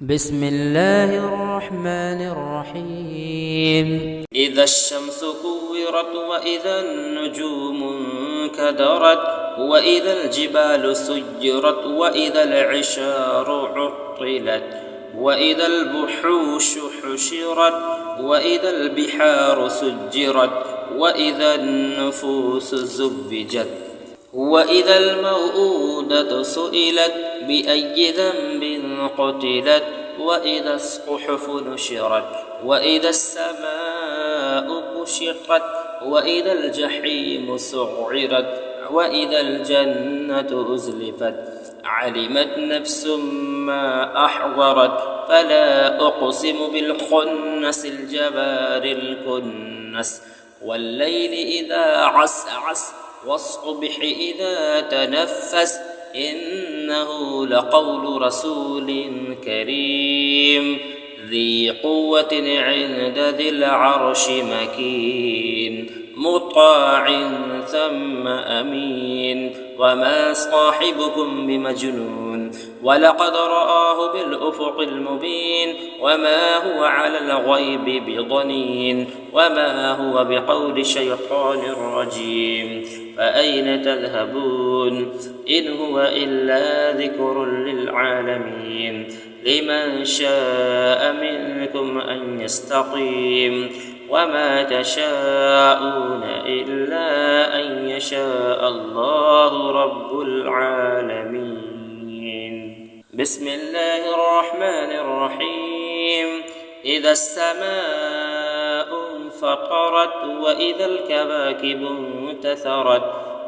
بسم الله الرحمن الرحيم. إذا الشمس كورت وإذا النجوم انكدرت وإذا الجبال سجرت وإذا العشار عطلت وإذا الوحوش حشرت وإذا البحار سجرت وإذا النفوس زوجت وإذا الموءودة سئلت بأي ذنب قتلت وإذا الصحف نشرت وإذا السماء كشطت وإذا الجحيم سعرت وإذا الجنة أزلفت علمت نفس ما أحضرت فلا أقسم بالخنس الجوار الكنس والليل إذا عسعس والصبح إذا تنفس إنه لقول رسول كريم ذي قوة عند ذي العرش مكين مطاع ثم أمين وما صاحبكم بمجنون ولقد رآه بالأفق المبين وما هو على الغيب بضنين وما هو بقول شيطان رجيم فأين تذهبون إن هو إلا ذكر للعالمين لمن شاء منكم أن يستقيم وما تشاءون إلا أن يشاء الله رب العالمين. بسم الله الرحمن الرحيم. إذا السماء انفطرت وإذا الكواكب انتثرت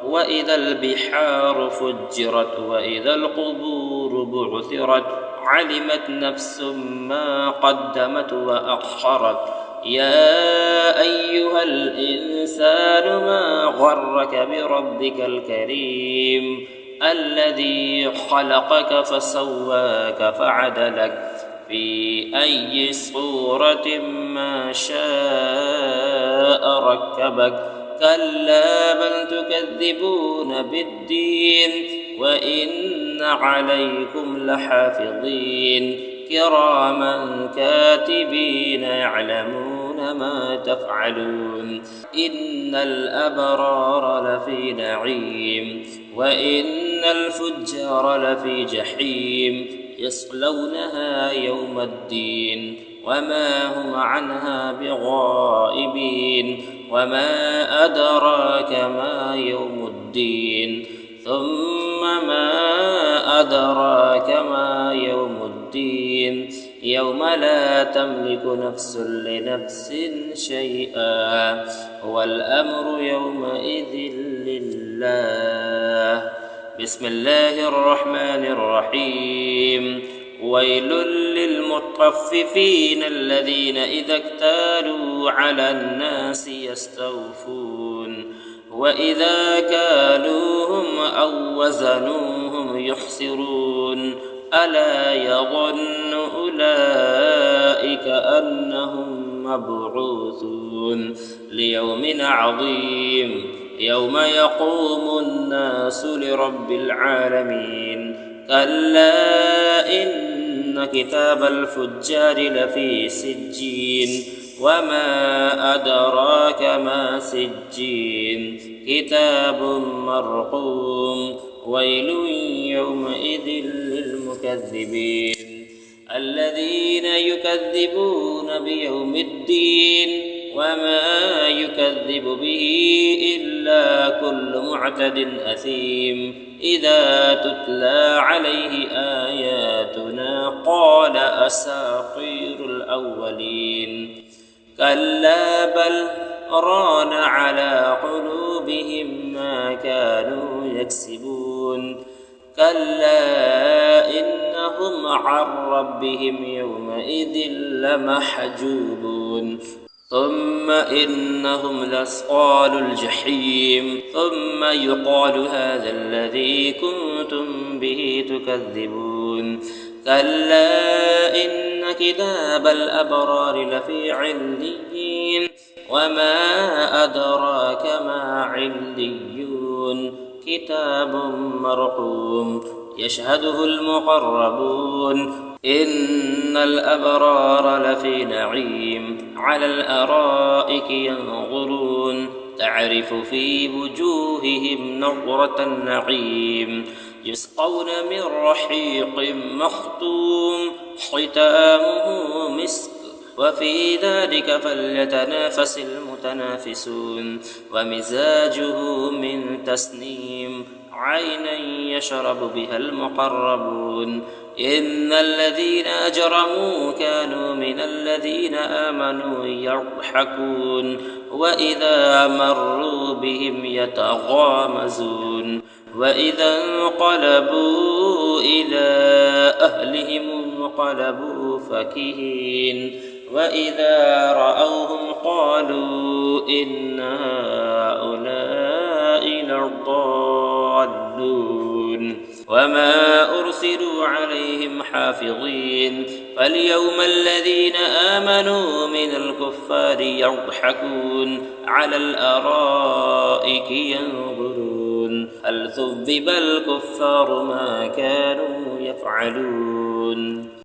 وإذا البحار فجرت وإذا القبور بعثرت علمت نفس ما قدمت وأخرت يا أيها الإنسان ما غرك بربك الكريم الذي خلقك فسواك فعدلك في أي صورة ما شاء ركبك كلا بل تكذبون بالدين وإن عليكم لحافظين كراما كاتبين يعلمون ما تفعلون إن الأبرار لفي نعيم وإن الفجار لفي جحيم يصلونها يوم الدين وما هم عنها بغائبين وما أدراك ما يوم الدين ثم ما أدراك ما يوم الدين يوم لا تملك نفس لنفس شيئا والأمر يومئذ لله. بسم الله الرحمن الرحيم. ويل للمطففين الذين إذا اكتالوا على الناس يستوفون وإذا كالوهم أو وزنوهم يخسرون ألا يظن أولئك أنهم مبعوثون ليوم عظيم يوم يقوم الناس لرب العالمين كلا إن كتاب الفجار لفي سجين وما أدراك ما سجين كتاب مرقوم ويل يومئذ للمكذبين الذين يكذبون بيوم الدين وما يكذب به إلا كل معتد أثيم إذا تتلى عليه آياتنا قال أساطير الأولين كلا بل ران على قلوبهم ما كانوا يكسبون كلا إنهم عن ربهم يومئذ لمحجوبون ثم إنهم لأصحاب الجحيم ثم يقال هذا الذي كنتم به تكذبون كلا إن كتاب الأبرار لفي عليين وما أدراك ما عليون كتاب مرقوم يشهده المقربون إن الأبرار لفي نعيم على الأرائك ينظرون تعرف في وجوههم نضرة النعيم يسقون من رحيق مختوم ختامه مسك وفي ذلك فليتنافس المتنافسون ومزاجه من تسنيم عينا يشرب بها المقربون إن الذين أجرموا كانوا من الذين آمنوا يضحكون وإذا مروا بهم يتغامزون وإذا انقلبوا إلى أهلهم انقلبوا فكهين وإذا رأوهم قالوا إن هؤلاء لضالون وما أرسلوا عليهم حافظين فاليوم الذين آمنوا من الكفار يضحكون على الأرائك ينظرون هل ثوب الكفار ما كانوا يفعلون